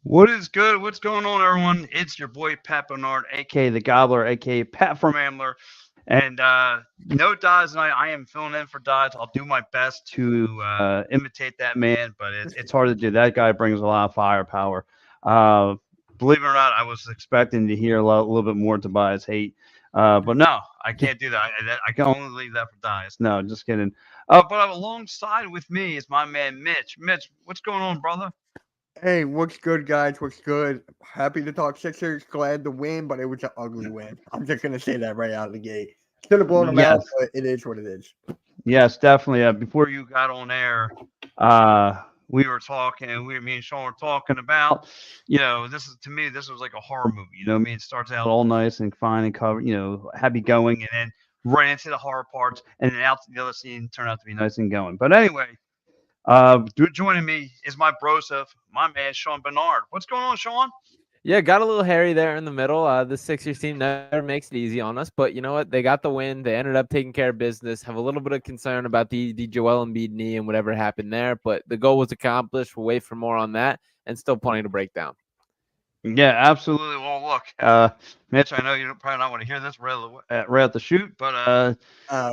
What is good? What's going on, everyone? It's your boy Pat Bernard, aka the Gobbler, aka Pat from Ambler, and no Dodge tonight. I am filling in for Dodge. I'll do my best to imitate that man, but it's hard to do. That guy brings a lot of firepower. Uh, Believe it or not, I was expecting to hear little bit more Tobias hate, but no, I can't do that. I can only leave that for Dias. No, just kidding. But alongside with me is my man Mitch. Mitch, what's going on, brother? Hey, what's good, guys? What's good? Happy to talk Sixers. Glad to win, but it was an ugly win. I'm just gonna say that right out of the gate. Should have blown them out, Yes. but it is what it is. Yes, definitely. Before you got on air, we were talking. Me and Sean were talking about, this is to me, this was like a horror movie. You know what I mean? It starts out all nice and fine and covered, happy going, and then right into the horror parts, and then out to the other scene turned out to be nice and going. But anyway, joining me is my broseph, my man Sean Bernard. What's going on, Sean? Yeah, got a little hairy there in the middle. The Sixers team never makes it easy on us, but you know what? They got the win. They ended up taking care of business. Have a little bit of concern about the Joel Embiid knee and whatever happened there, but the goal was accomplished. We'll wait for more on that, and still plenty to break down. Yeah, absolutely. Well, look, Mitch, I know you don't probably not want to hear this right at the shoot, but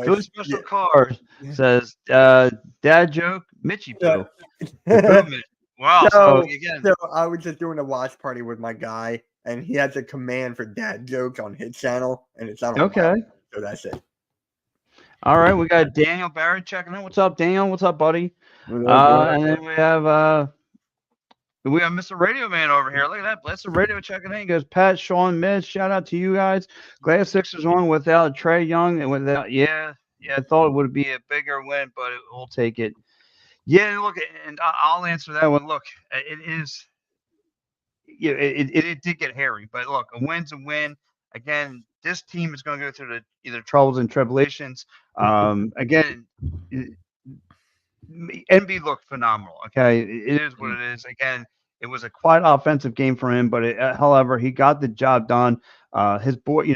Philly Special Yeah, Card yeah. says, dad joke, Mitchy So, poo. The poo Mitch. Wow. So so, again, so I was just doing a watch party with my guy, and he has a command for dad jokes on his channel, and it's not on mine. okay. So that's it. All right. We got Daniel Barrett checking in. What's up, Daniel? What's up, buddy? What up, what up? And then we have Mr. Radio Man over here. Look at that. Bless the radio checking in. He goes, Pat, Sean, Mitch, shout out to you guys. Glad Sixers won without Trey Young and without, yeah, I thought it would be a bigger win, but we'll take it. Yeah, look, and I'll answer that one. Look, it is, it did get hairy, but look, a win's a win. Again, this team is going to go through the either troubles and tribulations. Again, NB looked phenomenal. Okay, it is what Mm. it is. Again, it was a quiet offensive game for him, but however, he got the job done. His boy,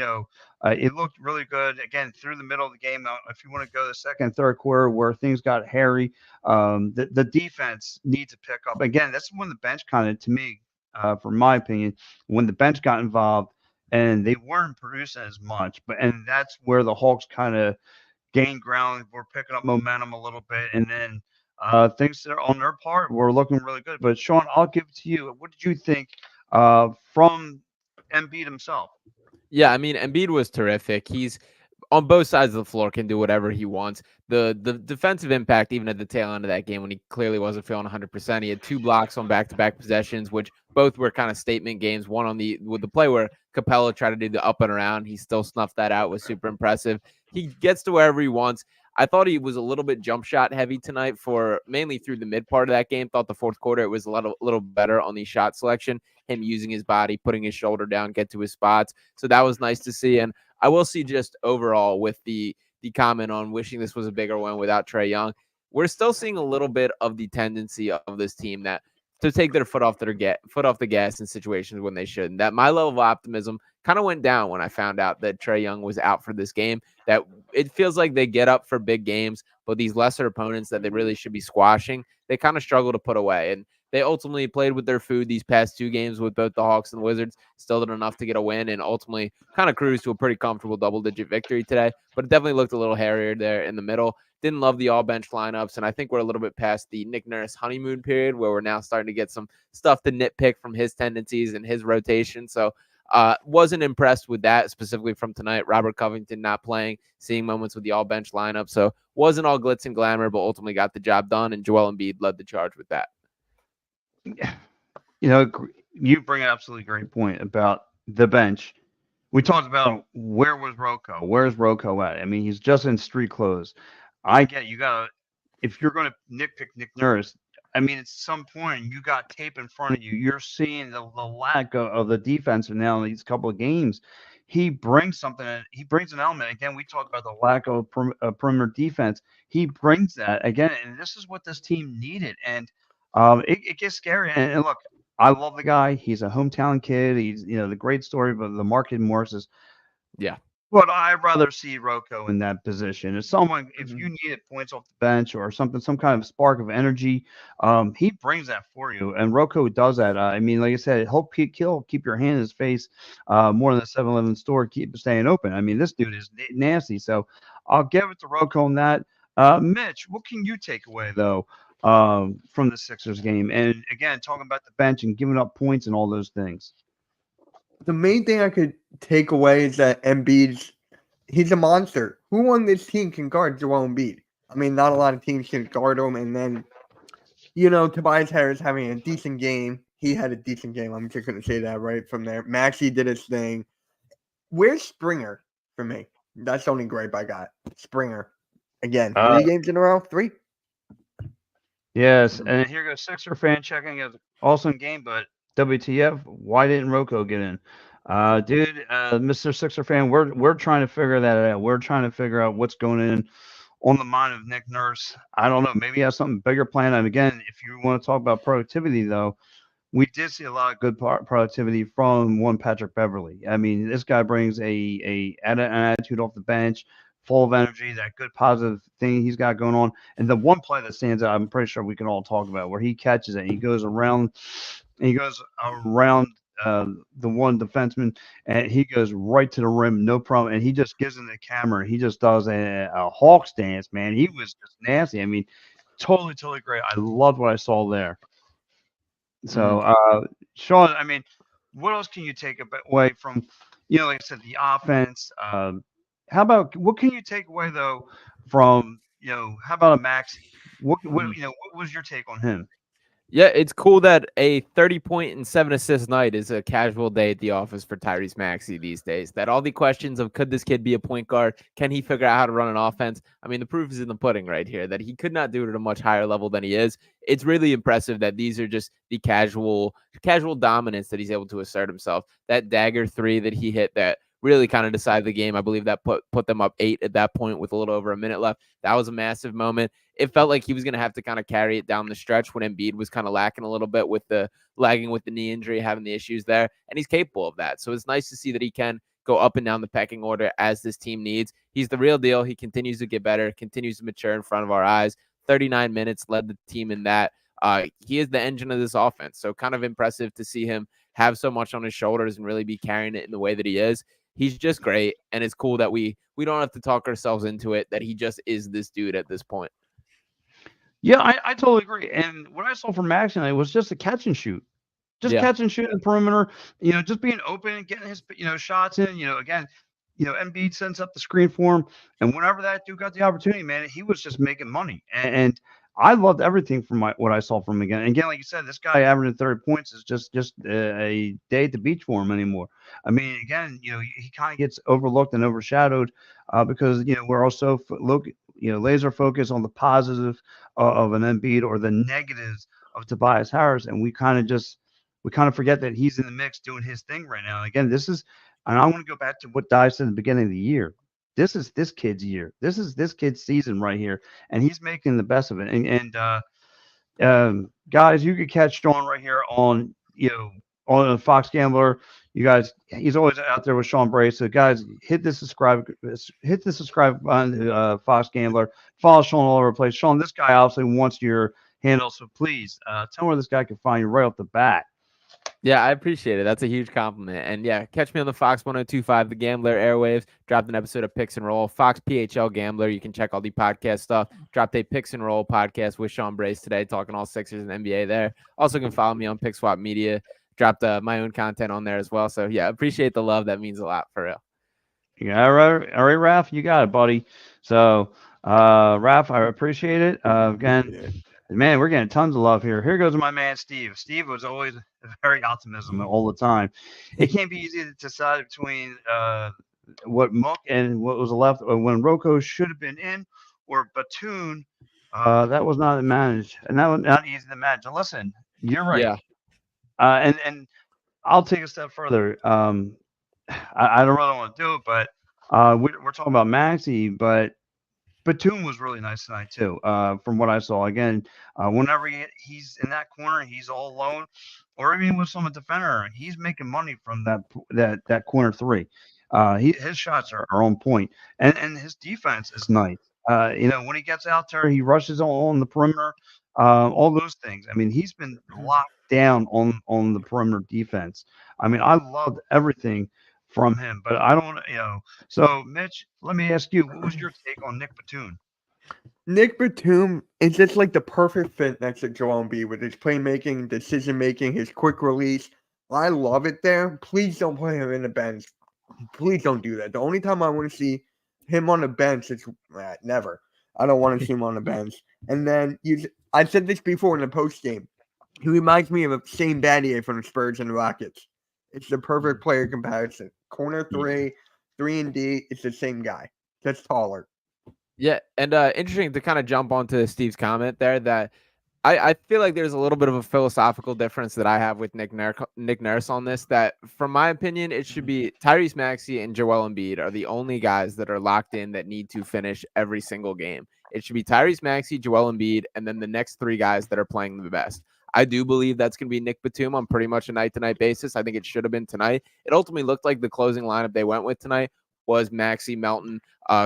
it looked really good. Again, through the middle of the game. If you want to go the second, third quarter where things got hairy, the defense needs to pick up. Again, that's when the bench kind of, to me, from my opinion, when the bench got involved and they weren't producing as much. And that's where the Hawks kind of gained ground. We're picking up momentum a little bit, and then things that are on their part were looking really good. But Sean, I'll give it to you. What did you think from Embiid himself? Yeah, I mean, Embiid was terrific. He's on both sides of the floor, can do whatever he wants. The defensive impact, even at the tail end of that game when he clearly wasn't feeling 100%, he had 2 blocks on back-to-back possessions, which both were kind of statement games. One on with the play where Capela tried to do the up and around, he still snuffed that out. Was super impressive. He gets to wherever he wants. I thought he was a little bit jump shot heavy tonight for mainly through the mid part of that game. Thought the fourth quarter it was a little better on the shot selection. Him using his body, putting his shoulder down, get to his spots. So that was nice to see. And I will see just overall with the comment on wishing this was a bigger win without Trey Young. We're still seeing a little bit of the tendency of this team that to take their foot off the gas in situations when they shouldn't. That my level of optimism kind of went down when I found out that Trey Young was out for this game. That it feels like they get up for big games, but these lesser opponents that they really should be squashing, they kind of struggle to put away. And they ultimately played with their food these past 2 games with both the Hawks and the Wizards. Still did enough to get a win and ultimately kind of cruised to a pretty comfortable double-digit victory today. But it definitely looked a little hairier there in the middle. Didn't love the all-bench lineups, and I think we're a little bit past the Nick Nurse honeymoon period where we're now starting to get some stuff to nitpick from his tendencies and his rotation. So wasn't impressed with that specifically from tonight. Robert Covington not playing, seeing moments with the all-bench lineup. So wasn't all glitz and glamour, but ultimately got the job done, and Joel Embiid led the charge with that. You know, you bring an absolutely great point about the bench. We talked about where was Rocco? Where's Rocco at? I mean, he's just in street clothes. I get you got to if you're going to nitpick Nick Nurse. I mean, at some point you got tape in front of you. You're seeing the lack of the defense now in these couple of games. He brings something. He brings an element. Again, we talked about the lack of perimeter defense. He brings that again, and this is what this team needed. And it gets scary. And look, I love the guy. He's a hometown kid. He's the great story of the Market Morris is Yeah. But I'd rather see Rocco in that position. As someone, if Mhm. you needed points off the bench or something, some kind of spark of energy, he brings that for you. And Rocco does that. I mean, like I said, he'll keep your hand in his face more than the 7-Eleven store, keep staying open. I mean, this dude is nasty. So I'll give it to Rocco on that. Mitch, what can you take away, though, from the Sixers game? And again, talking about the bench and giving up points and all those things. The main thing I could take away is that he's a monster. Who on this team can guard Joel Embiid? I mean, not a lot of teams can guard him. And then, Tobias Harris having a decent game. He had a decent game. I'm just going to say that right from there. Maxey did his thing. Where's Springer for me? That's the only gripe I got. Springer. Again, 3 games in a row? 3? Yes, and here goes Sixer fan checking as awesome game, but WTF? Why didn't Rocco get in? Dude, Mr. Sixer fan, we're trying to figure that out. We're trying to figure out what's going on the mind of Nick Nurse. I don't know. Maybe he has something bigger planned. And again, if you want to talk about productivity, though, we did see a lot of good productivity from one Patrick Beverly. I mean, this guy brings an attitude off the bench, full of energy, that good positive thing he's got going on. And the one play that stands out, I'm pretty sure we can all talk about, where he catches it and he goes around the one defenseman and he goes right to the rim, no problem. And he just gives him the camera. He just does a Hawks dance, man. He was just nasty. I mean, totally, totally great. I loved what I saw there. So, Sean, I mean, what else can you take away from, like I said, the offense? How about what can you take away though from, how about a Maxi? What was your take on him? Yeah, it's cool that a 30-point and 7-assist night is a casual day at the office for Tyrese Maxey these days. That all the questions of could this kid be a point guard? Can he figure out how to run an offense? I mean, the proof is in the pudding right here that he could not do it at a much higher level than he is. It's really impressive that these are just the casual dominance that he's able to assert himself. That dagger three that he hit that really kind of decided the game. I believe that put them up 8 at that point with a little over a minute left. That was a massive moment. It felt like he was going to have to kind of carry it down the stretch when Embiid was kind of lacking a little bit with the lagging with the knee injury, having the issues there, and he's capable of that. So it's nice to see that he can go up and down the pecking order as this team needs. He's the real deal. He continues to get better, continues to mature in front of our eyes. 39 minutes, led the team in that. He is the engine of this offense. So kind of impressive to see him have so much on his shoulders and really be carrying it in the way that he is. He's just great, and it's cool that we don't have to talk ourselves into it, that he just is this dude at this point. Yeah, I totally agree. And what I saw from Max tonight was just a catch and shoot. Just catch and shoot in the perimeter, just being open and getting his, shots in. Again, Embiid sends up the screen for him, and whenever that dude got the opportunity, man, he was just making money. And I loved everything from what I saw from him again. And again, like you said, this guy averaging 30 points is just a day at the beach for him anymore. I mean, again, he kind of gets overlooked and overshadowed because we're also laser focused on the positive of an Embiid or the negatives of Tobias Harris, and we kind of forget that he's in the mix doing his thing right now. And again, and I want to go back to what Dive said at the beginning of the year. This is this kid's year. This is this kid's season right here, and he's making the best of it. And guys, you could catch Sean right here on the Fox Gambler. You guys, he's always out there with Sean Bray. So guys, hit the subscribe button to Fox Gambler. Follow Sean all over the place. Sean, this guy obviously wants your handle, so please tell me where this guy can find you right off the bat. Yeah, I appreciate it. That's a huge compliment. And yeah, catch me on the Fox 1025, the Gambler Airwaves. Dropped an episode of Picks and Roll, Fox PHL Gambler. You can check all the podcast stuff. Dropped a Picks and Roll podcast with Sean Brace today, talking all Sixers and NBA there. Also can follow me on Pick Swap Media. Dropped my own content on there as well. So yeah, appreciate the love. That means a lot for real. Yeah, all right, Raph, you got it, buddy. So, Raph, I appreciate it. Again, man, we're getting tons of love here. Here goes my man Steve. Steve was always very optimism all the time. It can't be easy to decide between what Mook and what was left when Rocco should have been in, or Batoon. That was not managed, and that was not easy to manage. And listen, you're right. Yeah. And I'll take a step further. I don't really want to do it, but we're talking about Maxi, but Batum was really nice tonight too. From what I saw, again, whenever he's in that corner, he's all alone, or even with some defender, he's making money from that corner three. His shots are on point, and his defense is nice. When he gets out there, he rushes on the perimeter, all those things. I mean, he's been locked down on the perimeter defense. I mean, I loved everything from him, but I don't. So, Mitch, let me ask you, what was your take on Nick Batum? Nick Batum is just like the perfect fit next to Joel Embiid with his playmaking, decision making, his quick release. I love it there. Please don't put him in the bench. Please don't do that. The only time I want to see him on the bench is never. I don't want to see him on the bench. And then I said this before in the post game. He reminds me of a Shane Battier from the Spurs and the Rockets. It's the perfect player comparison. Corner Yeah. 3 and D. It's the same guy, just taller. Yeah, and interesting to kind of jump onto Steve's comment there that I feel like there's a little bit of a philosophical difference that I have with Nick Nurse on this, that from my opinion, it should be Tyrese Maxey and Joel Embiid are the only guys that are locked in that need to finish every single game. It should be Tyrese Maxey, Joel Embiid, and then the next three guys that are playing the best. I do believe that's going to be Nick Batum on pretty much a night-to-night basis. I think it should have been tonight. It ultimately looked like the closing lineup they went with tonight was Maxey, Melton,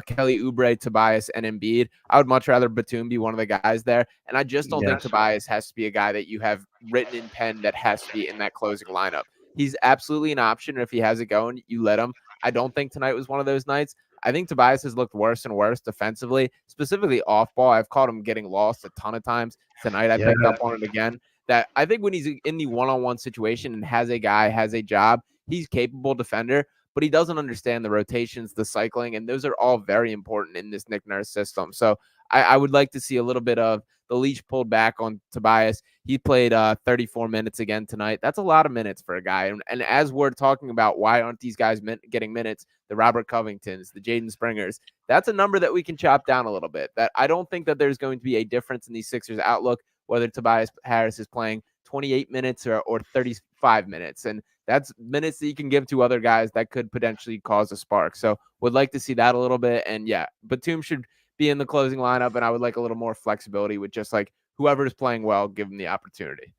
Kelly Oubre, Tobias, and Embiid. I would much rather Batum be one of the guys there. And I just don't think Yes. Tobias has to be a guy that you have written in pen that has to be in that closing lineup. He's absolutely an option. And if he has it going, you let him. I don't think tonight was one of those nights. I think Tobias has looked worse and worse defensively, specifically off ball. I've caught him getting lost a ton of times. Tonight I picked up on it again. That I think when he's in the one-on-one situation and has a job, he's capable defender, but he doesn't understand the rotations, the cycling, and those are all very important in this Nick Nurse system. So I would like to see a little bit of the leash pulled back on Tobias. He played 34 minutes again tonight. That's a lot of minutes for a guy. And as we're talking about why aren't these guys getting minutes, the Robert Covingtons, the Jaden Springers, that's a number that we can chop down a little bit. That I don't think that there's going to be a difference in these Sixers outlook, whether Tobias Harris is playing 28 minutes or 35 minutes. And that's minutes that you can give to other guys that could potentially cause a spark. So would like to see that a little bit. And yeah, Batum should be in the closing lineup, and I would like a little more flexibility with just like whoever's playing well, give them the opportunity.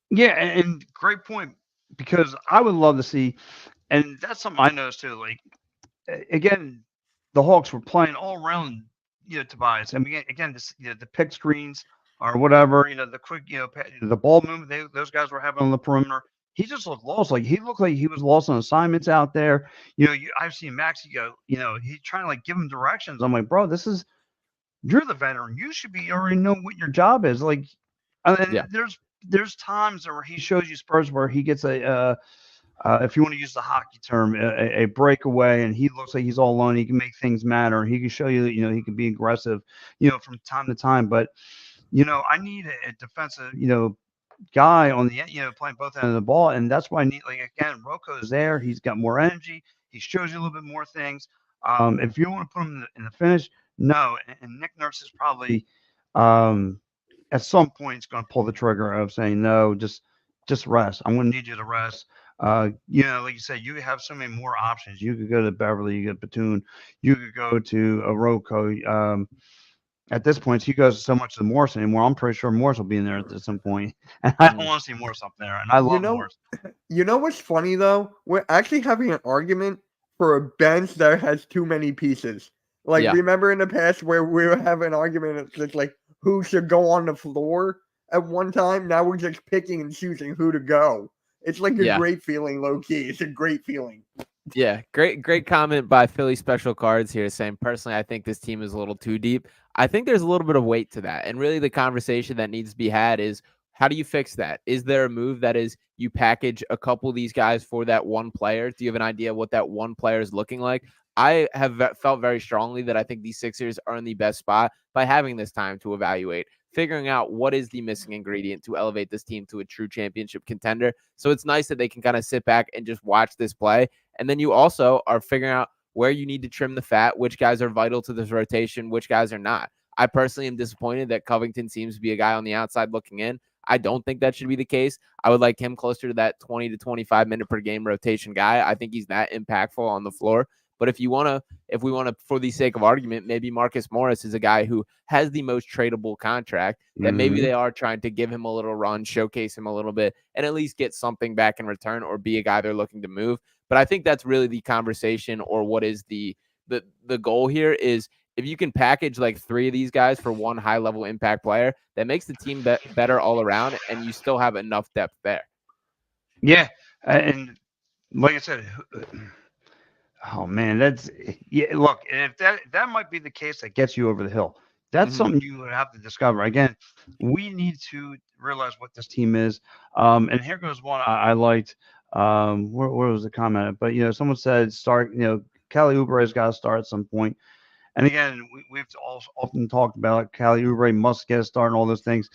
Yeah, and great point, because I would love to see, and that's something I noticed too. Like, again, the Hawks were playing all around, Tobias. I mean, again, the pick screens or whatever, the quick, the ball movement those guys were having on the perimeter. He just looked lost. Like, he looked like he was lost on assignments out there. I've seen Maxie go. He's trying to like give him directions. I'm like, bro, you're the veteran. You should be already know what your job is. Like, and Yeah. there's times where he shows you Spurs where he gets if you want to use the hockey term, a breakaway, and he looks like he's all alone. He can make things matter. He can show you that he can be aggressive, from time to time. But I need a defensive, guy on the playing both ends of the ball, and that's why I need, like, again, Rocco is there. He's got more energy. He shows you a little bit more things. If you want to put him in the finish, no. And Nick Nurse is probably at some point he's going to pull the trigger of saying no, just rest. I'm going to need you to rest. Like you said, you have so many more options. You could go to Beverly, you get Batum, you could go to a Rocco. At this point, he goes so much to Morris anymore. I'm pretty sure Morris will be in there at some point, and I don't want to see Morris up there. And I You love know, Morris. you know what's funny though? We're actually having an argument for a bench that has too many pieces. Like, Yeah. remember in the past where we were having an argument, it's just like who should go on the floor at one time? Now we're just picking and choosing who to go. It's like a Yeah. great feeling, low key. It's a great feeling. Yeah, great comment by Philly Special Cards here saying, personally, I think this team is a little too deep. I think there's a little bit of weight to that. And really the conversation that needs to be had is, how do you fix that? Is there a move that is you package a couple of these guys for that one player? Do you have an idea what that one player is looking like? I have felt very strongly that I think these Sixers are in the best spot by having this time to evaluate, figuring out what is the missing ingredient to elevate this team to a true championship contender. So it's nice that they can kind of sit back and just watch this play. And then you also are figuring out where you need to trim the fat, which guys are vital to this rotation, which guys are not. I personally am disappointed that Covington seems to be a guy on the outside looking in. I don't think that should be the case. I would like him closer to that 20 to 25 minute per game rotation guy. I think he's that impactful on the floor. But if we want to, for the sake of argument, maybe Marcus Morris is a guy who has the most tradable contract, that maybe they are trying to give him a little run, showcase him a little bit, and at least get something back in return, or be a guy they're looking to move. But I think that's really the conversation, or what is the goal here is, if you can package like 3 of these guys for one high level impact player, that makes the team better all around, and you still have enough depth there. Yeah, and like I said, oh man, that's yeah. Look, if that might be the case that gets you over the hill. That's Hmm. something you would have to discover. Again, we need to realize what this team is. And here goes one I liked. Where was the comment? But someone said start. Kelly Oubre's got to start at some point. And again, we've also often talked about Kelly Oubre must get a start and all those things.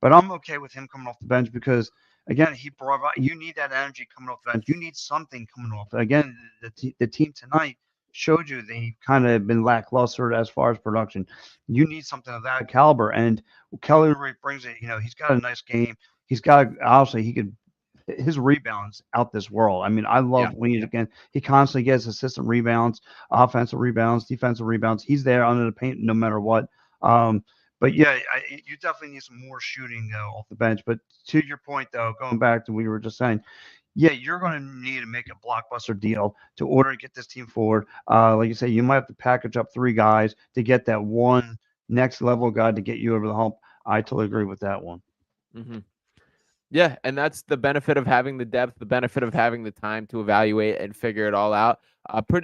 But I'm okay with him coming off the bench because, again, he brought out, you need that energy coming off the bench. You need something coming off. Again, the team tonight showed you they've kind of been lackluster as far as production. You need something of that caliber. And Kelly Oubre brings it. He's got a nice game. He's got, obviously, his rebounds out this world. I mean, I Yeah. love when he constantly gets assistant rebounds, offensive rebounds, defensive rebounds. He's there under the paint no matter what. But yeah, you definitely need some more shooting off the bench. But to your point, though, going back to what we were just saying, yeah, you're going to need to make a blockbuster deal to order to get this team forward. Like you say, you might have to package up 3 guys to get that one next level guy to get you over the hump. I totally agree with that one. Hmm. Yeah, and that's the benefit of having the depth, the benefit of having the time to evaluate and figure it all out.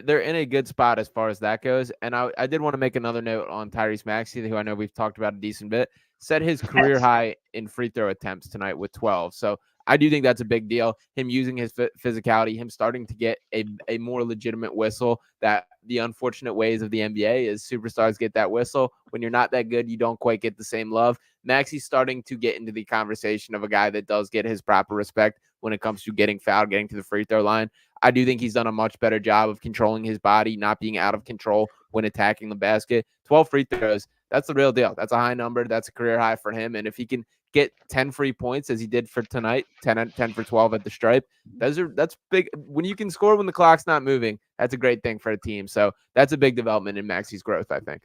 They're in a good spot as far as that goes. And I did want to make another note on Tyrese Maxey, who I know we've talked about a decent bit, set his career Yes. high in free throw attempts tonight with 12. So I do think that's a big deal. Him using his physicality, him starting to get a more legitimate whistle. That the unfortunate ways of the NBA is superstars get that whistle. When you're not that good, you don't quite get the same love. Maxey's starting to get into the conversation of a guy that does get his proper respect when it comes to getting fouled, getting to the free throw line. I do think he's done a much better job of controlling his body, not being out of control when attacking the basket. 12 free throws, that's the real deal. That's a high number. That's a career high for him. And if he can get 10 free points as he did for tonight, 10 for 12 at the stripe, that's big. When you can score when the clock's not moving, that's a great thing for a team. So that's a big development in Maxey's growth, I think.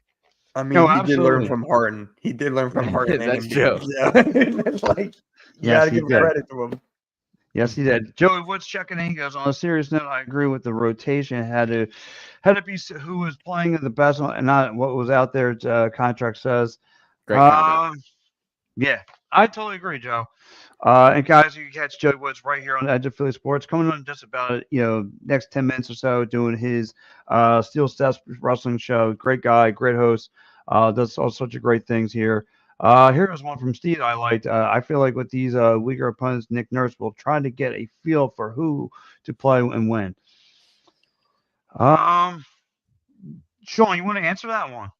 I mean, No, he did learn absolutely. from Harden. He did learn from Harden and That's Embiid. true. Yeah, it's like you got Yes, to he give did. credit to him. Yes, he did. Joey Woods checking in. He goes, on a serious note, I agree with the rotation. Had to be who was playing the best and not what was out there. Contract says. Great comment. Um, yeah, I totally agree, Joe. And guys, you can catch Joey Woods right here on the Edge of Philly Sports, coming on just about next 10 minutes or so, doing his Steel Steps Wrestling show. Great guy, great host. Does all sorts of great things here. Here is one from Steve I liked. I feel like with these weaker opponents, Nick Nurse will try to get a feel for who to play and when. Um, Sean, you want to answer that one?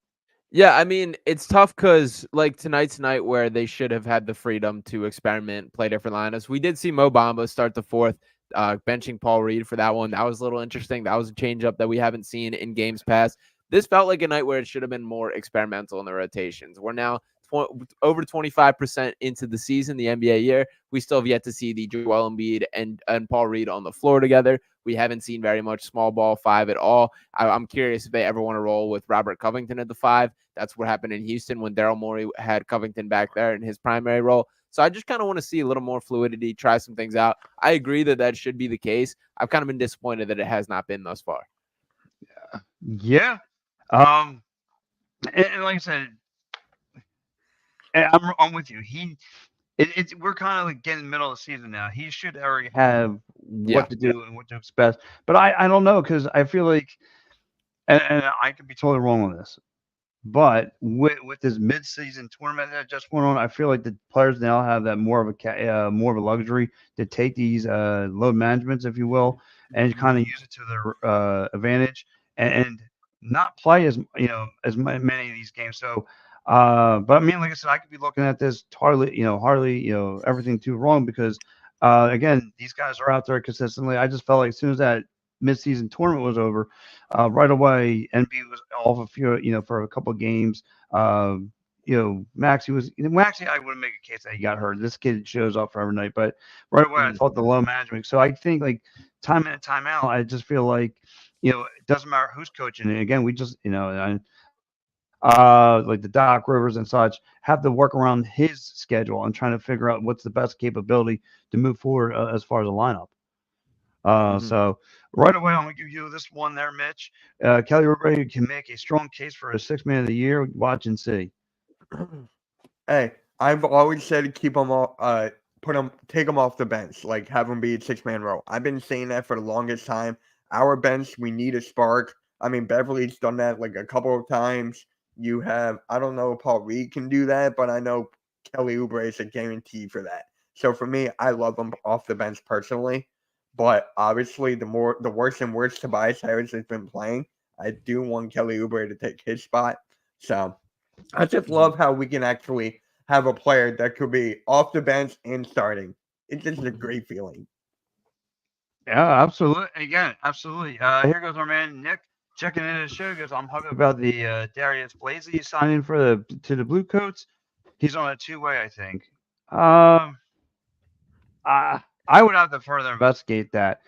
Yeah, I mean, it's tough because like tonight's night where they should have had the freedom to experiment, play different lineups. We did see Mo Bamba start the fourth, benching Paul Reed for that one. That was a little interesting. That was a change up that we haven't seen in games past. This felt like a night where it should have been more experimental in the rotations. We're now over 25% into the season, the NBA year. We still have yet to see the Joel Embiid and Paul Reed on the floor together. We haven't seen very much small ball 5 at all. I'm curious if they ever want to roll with Robert Covington at the 5. That's what happened in Houston when Daryl Morey had Covington back there in his primary role. So I just kind of want to see a little more fluidity, try some things out. I agree that should be the case. I've kind of been disappointed that it has not been thus far. Yeah. And like I said, I'm with you. We're kind of like getting in the middle of the season now. He should already have what to do and what to expect. But I don't know because I feel like, and I could be totally wrong on this, but with this mid-season tournament that just went on, I feel like the players now have that more of a luxury to take these load managements, if you will, and kind of use it to their advantage and not play as many of these games. So, but I mean, like I said, I could be looking at this hardly everything too wrong because again, these guys are out there consistently. I just felt like as soon as that mid-season tournament was over, right away, NB was off a few, for a couple of games. Maxey. I wouldn't make a case that he got hurt. This kid shows up for every night, but right away, I thought the low management. So I think like time in and time out, I just feel like it doesn't matter who's coaching. And again, we just like the Doc Rivers and such have to work around his schedule and trying to figure out what's the best capability to move forward as far as a lineup. So right away, I'm going to give you this one there, Mitch. Kelly Oubre can make a strong case for a sixth man of the year. Watch and see. Hey, I've always said to keep him off, take him off the bench, like have him be a 6-man role. I've been saying that for the longest time. Our bench, we need a spark. I mean, Beverly's done that like a couple of times. You have, I don't know if Paul Reed can do that, but I know Kelly Oubre is a guarantee for that. So for me, I love him off the bench personally. But obviously, the worse and worse Tobias Harris has been playing, I do want Kelly Oubre to take his spot. So I just love how we can actually have a player that could be off the bench and starting. It's just a great feeling. Yeah, absolutely. Again, absolutely. Here goes our man Nick checking in the show. He goes, I'm happy about the Darius Blazey signing for the Blue Coats. He's on a two-way, I think. I would have to further investigate that.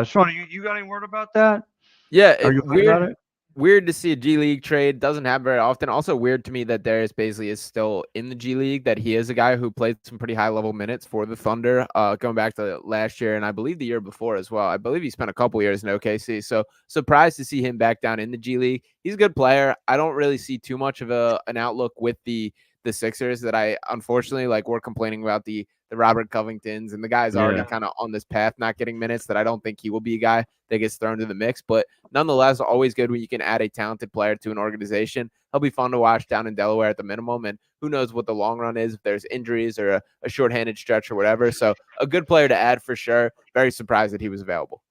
Sean, you got any word about that? Yeah, Are you worried about it? Weird to see a G League trade. Doesn't happen very often. Also weird to me that Darius Bazley is still in the G League, that he is a guy who played some pretty high level minutes for the Thunder, going back to last year and I believe the year before as well. I believe he spent a couple years in OKC. So surprised to see him back down in the G League. He's a good player. I don't really see too much of an outlook with the Sixers that I unfortunately, like, we're complaining about the Robert Covingtons, and the guy's already kind of on this path, not getting minutes, that I don't think he will be a guy that gets thrown to the mix. But nonetheless, always good when you can add a talented player to an organization. He'll be fun to watch down in Delaware at the minimum, and who knows what the long run is, if there's injuries or a shorthanded stretch or whatever. So a good player to add for sure. Very surprised that he was available.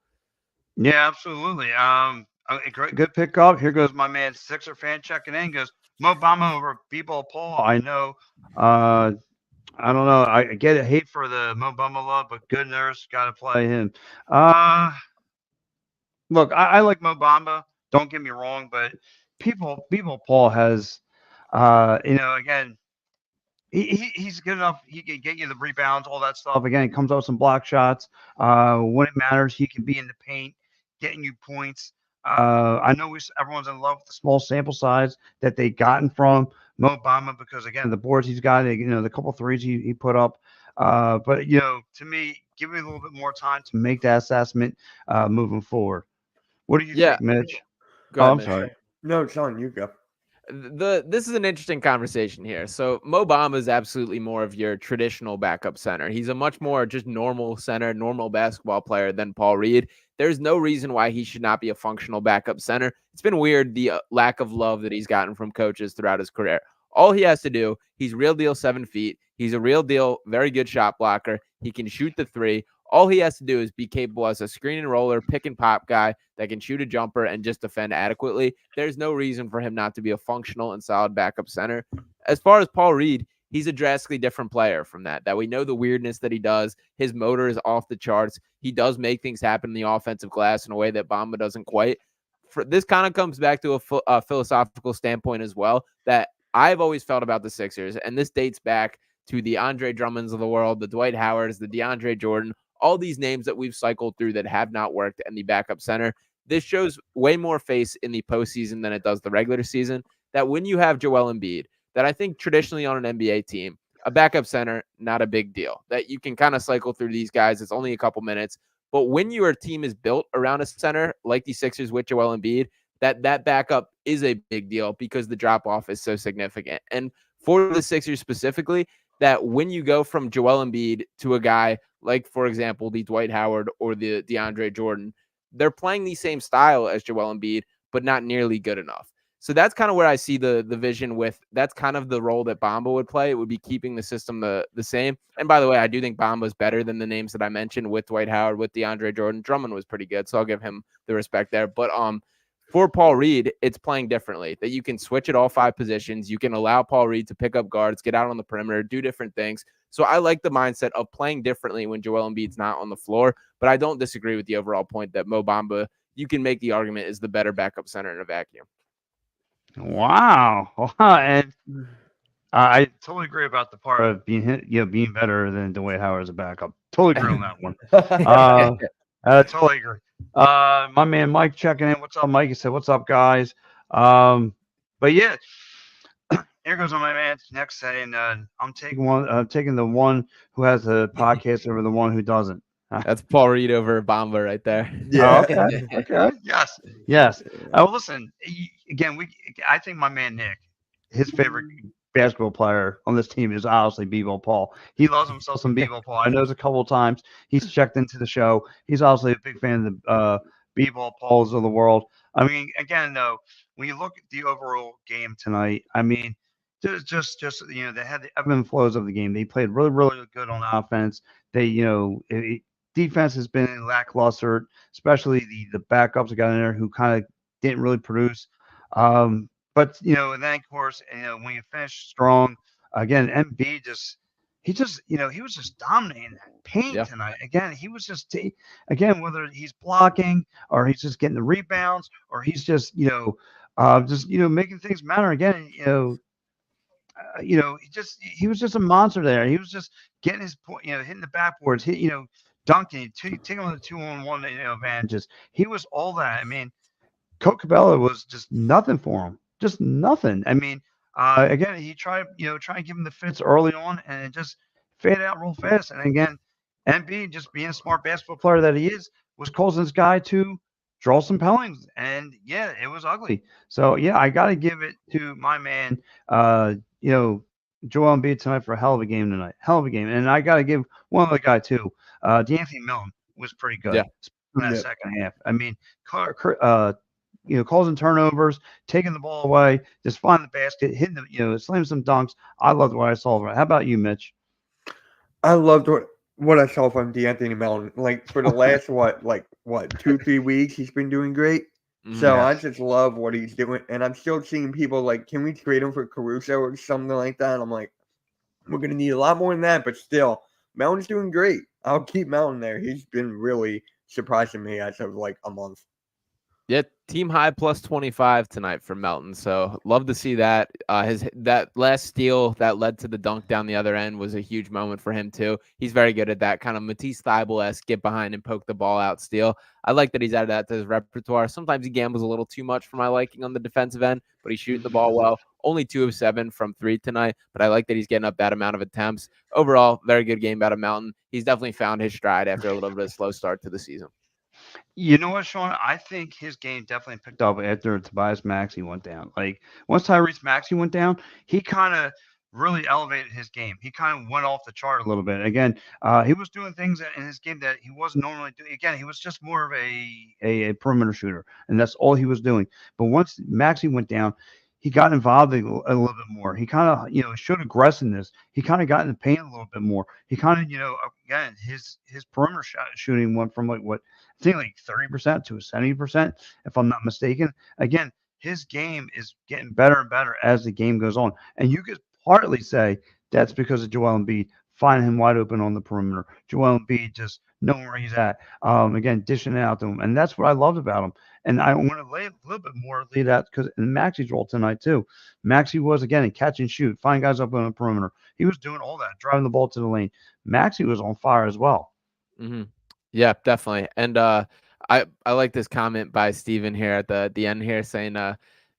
Yeah, absolutely. A great, good pickup. Here goes my man, Sixer fan checking in. Goes Mo Bamba over B-Ball Paul. I know. I don't know. I get a hate for the Mo Bamba love, but good nurse, got to play him. Look, I like Mo Bamba. Don't get me wrong, but people Paul has, again, he's good enough. He can get you the rebounds, all that stuff. Again, he comes out with some block shots. When it matters, he can be in the paint, getting you points. I know everyone's in love with the small sample size that they gotten from Mo Bamba because again, the boards he's got, the couple threes he put up. But to me, give me a little bit more time to make that assessment moving forward. What do you Yeah. think, Mitch? Go Oh, ahead, I'm Mitch. sorry. No, Sean, you go. This is an interesting conversation here. So Mo Bamba is absolutely more of your traditional backup center. He's a much more just normal center, normal basketball player than Paul Reed. There's no reason why he should not be a functional backup center. It's been weird, the lack of love that he's gotten from coaches throughout his career. All he has to do, he's real deal 7 feet. He's a real deal, very good shot blocker. He can shoot the three. All he has to do is be capable as a screen and roller, pick and pop guy that can shoot a jumper and just defend adequately. There's no reason for him not to be a functional and solid backup center. As far as Paul Reed, he's a drastically different player from that we know the weirdness that he does. His motor is off the charts. He does make things happen in the offensive glass in a way that Bamba doesn't quite. This kind of comes back to a philosophical standpoint as well that I've always felt about the Sixers, and this dates back to the Andre Drummonds of the world, the Dwight Howards, the DeAndre Jordan, all these names that we've cycled through that have not worked in the backup center. This shows way more face in the postseason than it does the regular season. That when you have Joel Embiid, that I think traditionally on an NBA team, a backup center, not a big deal. That you can kind of cycle through these guys. It's only a couple minutes. But when your team is built around a center like the Sixers with Joel Embiid, that backup is a big deal because the drop off is so significant. And for the Sixers specifically, that when you go from Joel Embiid to a guy like, for example, the Dwight Howard or the DeAndre Jordan, they're playing the same style as Joel Embiid, but not nearly good enough. So that's kind of where I see the vision with. That's kind of the role that Bamba would play. It would be keeping the system the same. And by the way, I do think Bamba's better than the names that I mentioned with Dwight Howard, with DeAndre Jordan. Drummond was pretty good, so I'll give him the respect there. But for Paul Reed, it's playing differently. That you can switch at all 5 positions. You can allow Paul Reed to pick up guards, get out on the perimeter, do different things. So I like the mindset of playing differently when Joel Embiid's not on the floor. But I don't disagree with the overall point that Mo Bamba, you can make the argument, is the better backup center in a vacuum. Wow. And I totally agree about the part of being better than Dwight Howard as a backup. Totally agree on that one. I totally agree. My man Mike checking in. What's up, Mike? He said, "What's up, guys?" But yeah, here goes my man next saying, "I'm taking the one who has the podcast over the one who doesn't." That's Paul Reed over Bamba right there. Oh, Yeah. okay. Okay. Yes. Yes. Well, listen. Again, I think my man Nick, his favorite basketball player on this team is obviously Bebo Paul. He loves himself some Bebo Paul. I know a couple of times he's checked into the show. He's obviously a big fan of the Bebo Pauls of the world. I mean, again, though, when you look at the overall game tonight, I mean, just they had the ebb and flows of the game. They played really, really good on offense. They, defense has been lackluster, especially the backups that got in there who kind of didn't really produce. But and then of course, when you finish strong, again, MB he was just dominating that paint Yeah. tonight. Again, he was just again whether he's blocking or he's just getting the rebounds or he's just making things matter. Again, he was just a monster there. He was just getting his point, hitting the backboards, dunking, taking on the 2-on-1, advantages. He was all that. I mean, Coach Capela was just nothing for him, just nothing. I mean, again, he tried, try and give him the fits early on, and it just faded out real fast. And again, MB, just being a smart basketball player that he is, was causing this guy to draw some penalties, and yeah, it was ugly. So yeah, I got to give it to my man, you know, Joel Embiid tonight for a hell of a game tonight, hell of a game. And I got to give one other guy too, D'Anthony Melton was pretty good Yeah. in that Yeah. second half. I mean, causing turnovers, taking the ball away, just finding the basket, hitting the, slamming some dunks. I loved what I saw. How about you, Mitch? I loved what I saw from D'Anthony Melton. Like for the last what 2-3 weeks, he's been doing great. So I Yes. just love what he's doing, and I'm still seeing people like, can we trade him for Caruso or something like that? And I'm like, we're gonna need a lot more than that, but still, Melton's doing great. I'll keep Melton there. He's been really surprising me as of like a month. Yeah, team high plus 25 tonight for Melton. So love to see that. That last steal that led to the dunk down the other end was a huge moment for him too. He's very good at that kind of Matisse Thybulle-esque get behind and poke the ball out steal. I like that he's added that to his repertoire. Sometimes he gambles a little too much for my liking on the defensive end, but he's shooting the ball well. Only 2 of 7 from 3 tonight, but I like that he's getting up that amount of attempts. Overall, very good game out of Melton. He's definitely found his stride after a little bit of a slow start to the season. You know what, Sean? I think his game definitely picked up after Tobias Maxey went down. Like once Tyrese Maxey went down, he kind of really elevated his game. He kind of went off the chart a little bit. Again, he was doing things in his game that he wasn't normally doing. Again, he was just more of a perimeter shooter, and that's all he was doing. But once Maxey went down, he got involved a little bit more. He kind of, showed aggressiveness. He kind of got in the paint a little bit more. He kind of, again, his perimeter shooting went from like what I think like 30% to 70%, if I'm not mistaken. Again, his game is getting better and better as the game goes on. And you could partly say that's because of Joel Embiid finding him wide open on the perimeter. Joel Embiid just knowing where he's at. Again, dishing it out to him. And that's what I loved about him. And I want to lay a little bit more lead that because in Maxey's role tonight too. Maxey was again a catch and shoot, find guys up on the perimeter. He was doing all that, driving the ball to the lane. Maxey was on fire as well. Mm-hmm. Yeah, definitely. And I like this comment by Steven here at the end here saying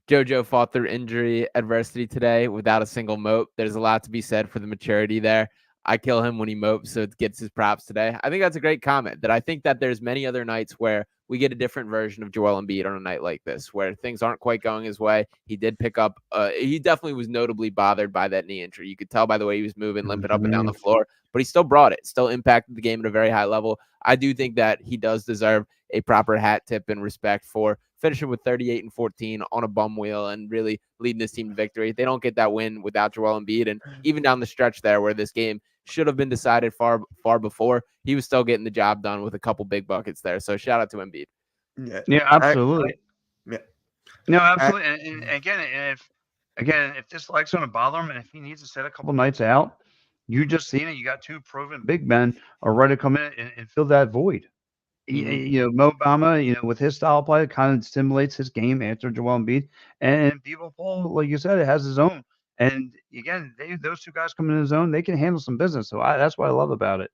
JoJo fought through injury adversity today without a single mope. There's a lot to be said for the maturity there. I kill him when he mopes, so it gets his props today. I think that's a great comment. That I think that there's many other nights where we get a different version of Joel Embiid on a night like this, where things aren't quite going his way. He did pick up. He definitely was notably bothered by that knee injury. You could tell by the way he was moving, limping up and down the floor, but he still brought it. Still impacted the game at a very high level. I do think that he does deserve a proper hat tip and respect for finishing with 38 and 14 on a bum wheel and really leading this team to victory. They don't get that win without Joel Embiid. And even down the stretch there where this game should have been decided far before, he was still getting the job done with a couple big buckets there. So shout out to Embiid. Yeah, absolutely. Yeah. No, absolutely. And again, if this leg's going to bother him and if he needs to sit a couple nights out, you just seen it. You got 2 proven big men are ready to come in and fill that void. Mo Bamba, with his style of play, kind of stimulates his game after Joel Embiid. And Bebo Paul, like you said, it has his own. And again, those 2 guys come in his own, they can handle some business. So that's what I love about it.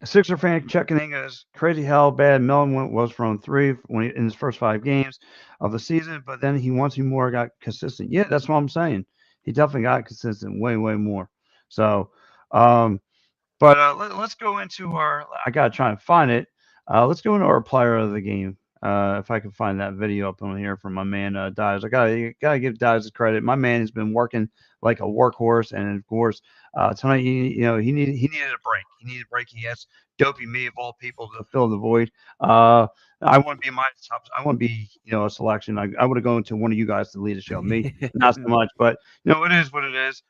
Sixer fan checking in goes, crazy how bad Melton was from 3 in his first 5 games of the season, but then he once more got consistent. Yeah, that's what I'm saying. He definitely got consistent way more. So, But let's go into our. I gotta try and find it. Let's go into our player of the game. If I can find that video up on here from my man Dives. I gotta give Dives his credit. My man has been working like a workhorse, and of course tonight he needed a break. He needed a break. He has Dopey me of all people to fill the void. Uh, I want to be my top. I want to be a selection. I would have gone to one of you guys to lead the show. Me, not so much, but it is what it is.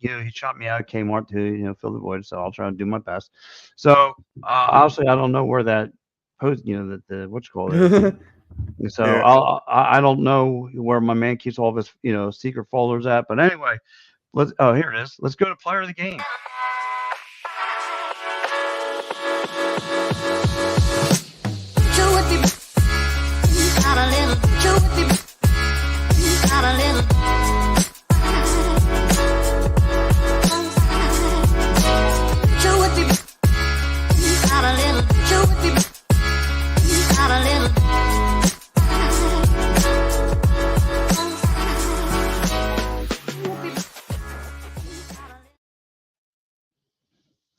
He chopped me out of Kmart to fill the void, so I'll try to do my best. So obviously, I don't know where that post, that the what you call it is. So Yeah. I don't know where my man keeps all of his secret folders at. But anyway, let's. Oh, here it is. Let's go to player of the game.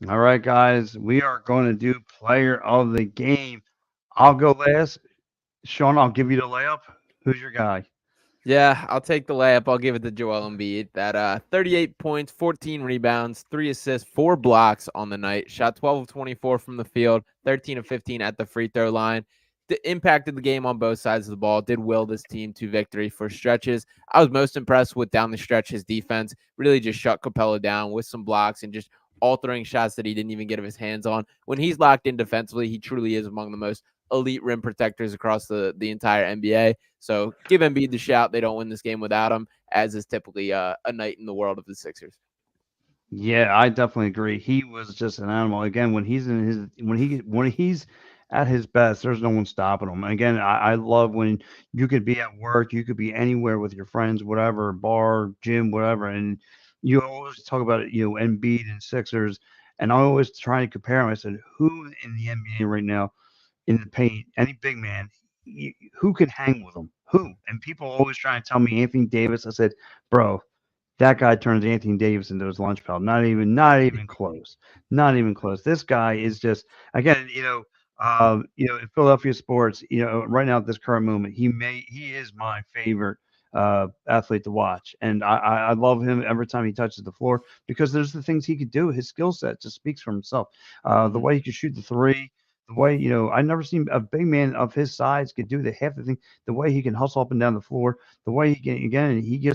All right, guys, we are going to do player of the game. I'll go last. Sean, I'll give you the layup. Who's your guy? Yeah, I'll take the layup. I'll give it to Joel Embiid. That 38 points, 14 rebounds, 3 assists, 4 blocks on the night. Shot 12 of 24 from the field, 13 of 15 at the free throw line. Impacted the game on both sides of the ball. Did will this team to victory for stretches. I was most impressed with down the stretch his defense. Really just shut Capela down with some blocks and just altering shots that he didn't even get his hands on. When he's locked in defensively, he truly is among the most elite rim protectors across the entire NBA. So give Embiid the shout. They don't win this game without him, as is typically a night in the world of the Sixers. Yeah, I definitely agree. He was just an animal. Again, when he's at his best, there's no one stopping him. Again, I love when you could be at work, you could be anywhere with your friends, whatever, bar, gym, whatever, and you always talk about it, Embiid and Sixers, and I always try to compare them. I said, who in the NBA right now in the paint, any big man, who could hang with him? Who? And people always try to tell me Anthony Davis. I said, bro, that guy turns Anthony Davis into his lunch pail. Not even close. Not even close. This guy is just again, in Philadelphia sports, right now at this current moment, he is my favorite athlete to watch, and I love him every time he touches the floor because there's the things he could do. His skill set just speaks for himself. The way he can shoot the three. The way I never seen a big man of his size could do the half the thing. The way he can hustle up and down the floor. The way he can again he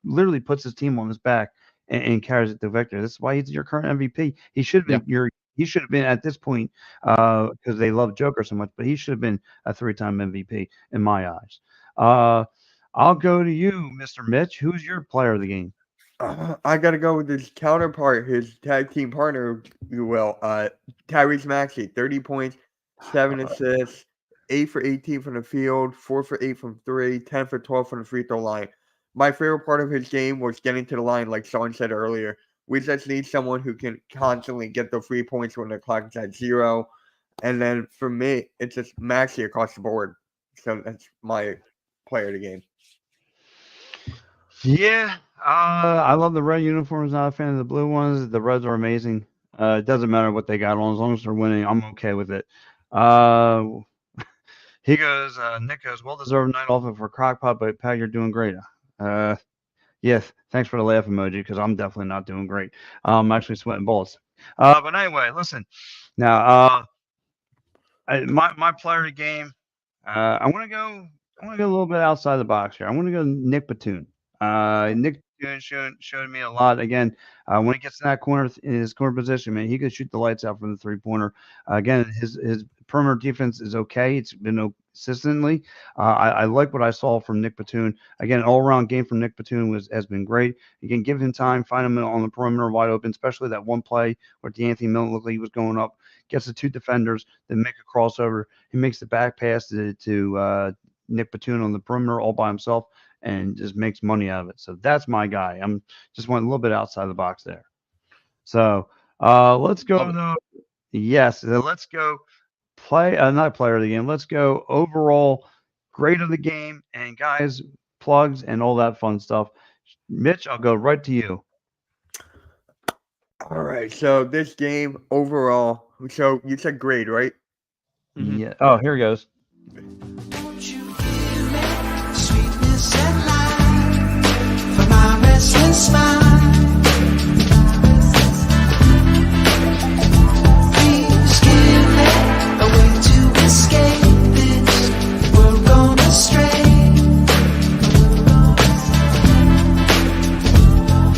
literally puts his team on his back and carries it to victory. That's why he's your current MVP. Yeah. He should have been at this point because they love Joker so much, but he should have been a 3-time MVP in my eyes. I'll go to you, Mr. Mitch. Who's your player of the game? I got to go with his counterpart, his tag team partner, if you will. Tyrese Maxey, 30 points, 7 assists, 8 for 18 from the field, 4 for 8 from 3, 10 for 12 from the free throw line. My favorite part of his game was getting to the line, like Sean said earlier. We just need someone who can constantly get the 3 points when the clock is at 0. And then for me, it's just Maxey across the board. So that's my player of the game. Yeah, I love the red uniforms. Not a fan of the blue ones. The reds are amazing. It doesn't matter what they got on as long as they're winning. I'm okay with it. Uh, Nick goes, well deserved night off for Crockpot, but Pat, you're doing great. Uh, yes, thanks for the laugh emoji because I'm definitely not doing great. I'm actually sweating bullets. But anyway, listen. Now, my player of the game. I want to go. I want to go a little bit outside the box here. I want to go Nick Batum. Nick Batum showed me a lot. Again, when he gets in that corner in his corner position, man, he could shoot the lights out from the 3-pointer. Again, his perimeter defense is okay. It's been consistently. I like what I saw from Nick Batum. Again, all around game from Nick Batum has been great. You can give him time, find him on the perimeter wide open, especially that one play where D'Anthony Milton looked like he was going up, gets the 2 defenders, then make a crossover. He makes the back pass to Nick Batum on the perimeter all by himself and just makes money out of it. So that's my guy. I'm just went a little bit outside the box there. So let's go though. Yes, let's go not player of the game. Let's go overall grade of the game and guys plugs and all that fun stuff. Mitch, I'll go right to you. All right. So this game overall. So you said grade, right? Mhm. Yeah. Oh, here he goes. Don't you hear it? Sweetness and light for my restless mind. Please give it a way to escape this world gone astray.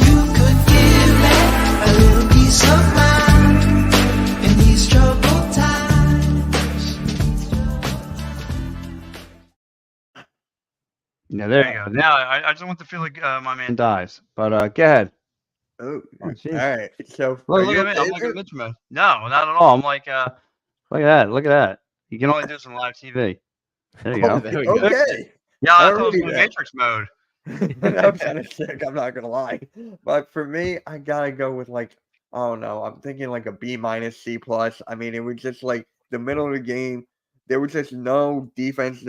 You could give it a little peace of mind in these troubled times. Yeah, there you go. Now I just want to feel like my man dies. But go ahead. Oh, Oh, all jeez. right. So are Look you at me. I'm okay like a there? Mitch mode. No, not at all. I'm like look at that. Look at that. You can only do this on live TV. There you go. Okay. There we You go. fixed it. Okay. Yeah, I thought it was Alrighty going then. Matrix mode. That was kind of sick. I'm not gonna lie, but for me, I gotta go with like, I don't know. I'm thinking like a B minus, C plus. I mean, it was just like the middle of the game. There was just no defense.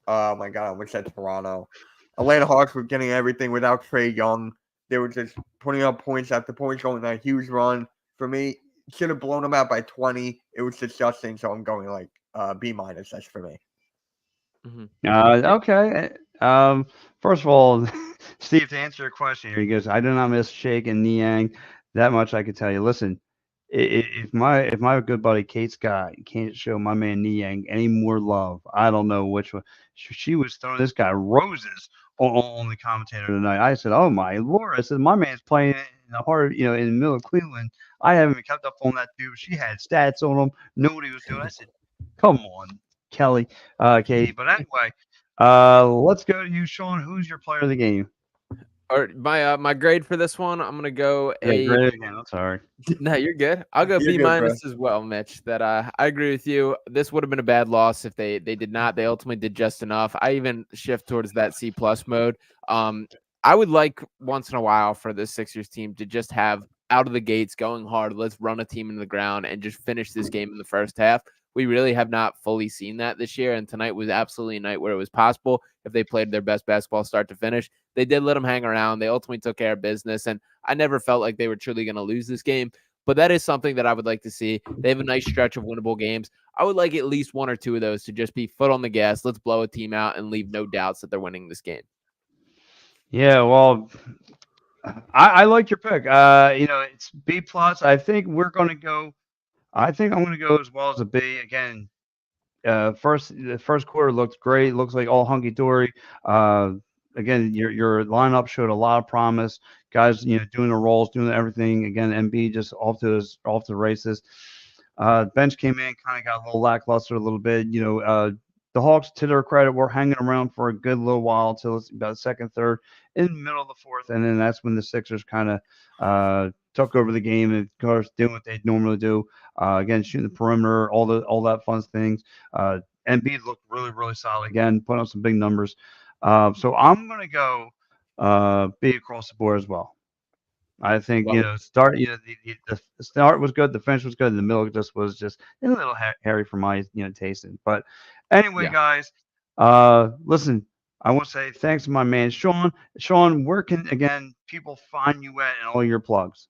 Oh my god, I almost said Toronto. Atlanta Hawks were getting everything without Trey Young. They were just putting up points after points, going on a huge run. For me, should have blown them out by 20. It was disgusting. So I'm going like B minus. That's for me. Mhm. Okay. First of all, Steve, to answer your question here, he goes, I do not miss Shake and Niang. That much I can tell you. Listen, if my good buddy Kate Scott can't show my man Niang any more love, I don't know which one. She was throwing this guy roses on the commentator tonight. I said, "Oh my lord!" I said, "My man's playing in the heart, in the middle of Cleveland. I haven't even kept up on that dude. She had stats on him, knew what he was doing." I said, "Come on, Kelly, Katie." But anyway, let's go to you, Sean. Who's your player of the game? Or my grade for this one, I'm gonna go Yeah, a great again. I'm sorry. No, you're good. I'll go You're B good, bro. minus as well, Mitch. That I agree with you. This would have been a bad loss if they did not. They ultimately did just enough. I even shift towards that C plus mode. Um, I would like once in a while for this Sixers team to just have out of the gates going hard. Let's run a team into the ground and just finish this game in the first half. We really have not fully seen that this year, and tonight was absolutely a night where it was possible if they played their best basketball start to finish. They did let them hang around. They ultimately took care of business, and I never felt like they were truly going to lose this game. But that is something that I would like to see. They have a nice stretch of winnable games. I would like at least one or two of those to just be foot on the gas. Let's blow a team out and leave no doubts that they're winning this game. Yeah, well, I like your pick. It's B plus. I think we're going to go. I think I'm going to go as well as a B again. The first quarter looked great. Looks like all hunky dory. Uh, Again, your lineup showed a lot of promise. Guys, doing the roles, doing everything. Again, MB just off the races. Bench came in, kind of got a little lackluster a little bit. The Hawks, to their credit, were hanging around for a good little while till it's about second, third, in the middle of the fourth, and then that's when the Sixers kind of took over the game and, of course, doing what they normally do. Again, shooting the perimeter, all that fun things. Embiid looked really, really solid again, putting up some big numbers. So I'm going to go B across the board as well. I think Well, start the start was good, the finish was good, and the middle just was just a little hairy for my tasting. But anyway, yeah. guys, listen, I want to say thanks to my man Sean. Sean, where can again people find you at and all your plugs?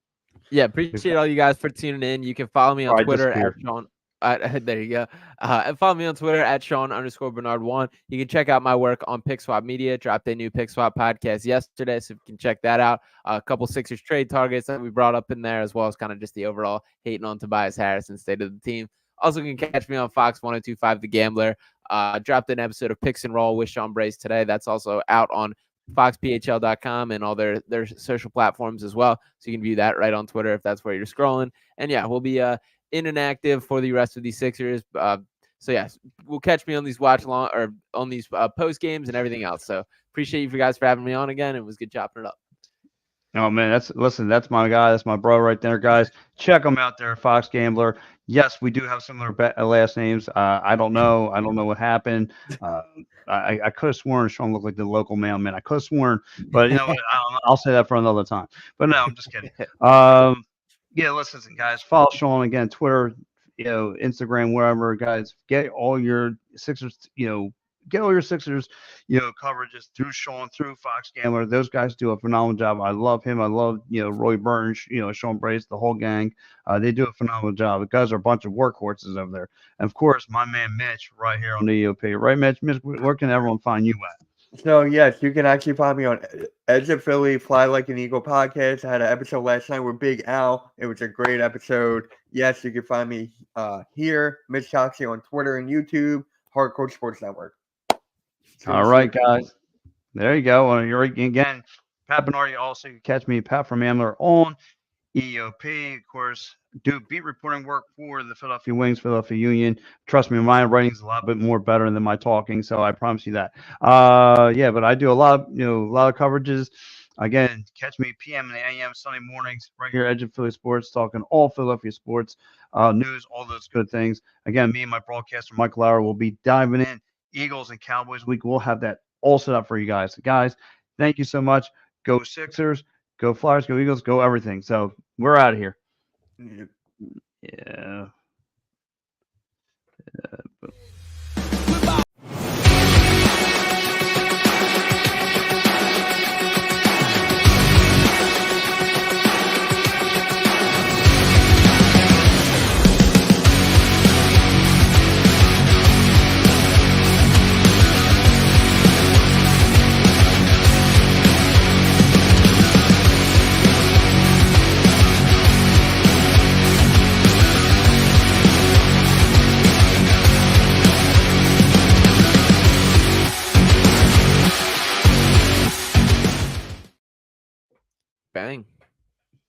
Yeah, appreciate all you guys for tuning in. You can follow me on I Twitter at disappeared. Sean. There you go. And follow me on Twitter at Sean_Bernard1. You can check out my work on Pick Swap Media. Dropped a new Pick Swap podcast yesterday, so you can check that out. A couple Sixers trade targets that we brought up in there, as well as kind of just the overall hating on Tobias Harris and state of the team. Also, you can catch me on Fox 1025 The Gambler. Dropped an episode of Picks and Roll with Sean Brace today. That's also out on foxphl.com and all their social platforms as well. So you can view that right on Twitter if that's where you're scrolling. And yeah, we'll be in and active for the rest of these Sixers. So yeah, we'll catch me on these watch long or on these post games and everything else. So appreciate you guys for having me on again. It was good chopping it up. Oh man, that's my guy, that's my bro right there, guys. Check him out there, Fox Gambler. Yes, we do have similar last names. I don't know what happened. I could have sworn Sean looked like the local mailman. I could have sworn, but what, I'll say that for another time. But no, I'm just kidding. Yeah, listen, guys, follow Sean again, Twitter, Instagram, wherever, guys. Get all your Sixers, get all your Sixers, coverages through Sean, through Fox Gambler. Those guys do a phenomenal job. I love him. I love, Roy Burns, Sean Brace, the whole gang. They do a phenomenal job. The guys are a bunch of workhorses over there. And of course, my man Mitch right here on the EOP. Right, Mitch? Mitch, where can everyone find you at? So, yes, you can actually find me on Edge of Philly, Fly Like an Eagle podcast. I had an episode last night with Big Al. It was a great episode. Yes, you can find me here, Mitch Coxey on Twitter and YouTube, Hardcore Sports Network. All right, guys. There you go. You're again, Pat Bernardi. Also, you catch me, Pat from Ambler, on EOP. Of course, do beat reporting work for the Philadelphia Wings, Philadelphia Union. Trust me, my writing is a lot bit more better than my talking, so I promise you that. Yeah, but I do a lot of coverages. Again, catch me PM and AM Sunday mornings right here, Edge of Philly Sports, talking all Philadelphia sports, news, all those good things. Again, me and my broadcaster Mike Lauer will be diving in Eagles and Cowboys week. We'll have that all set up for you guys. Guys, thank you so much. Go Sixers. Go Flyers, go Eagles, go everything. So we're out of here. Yeah.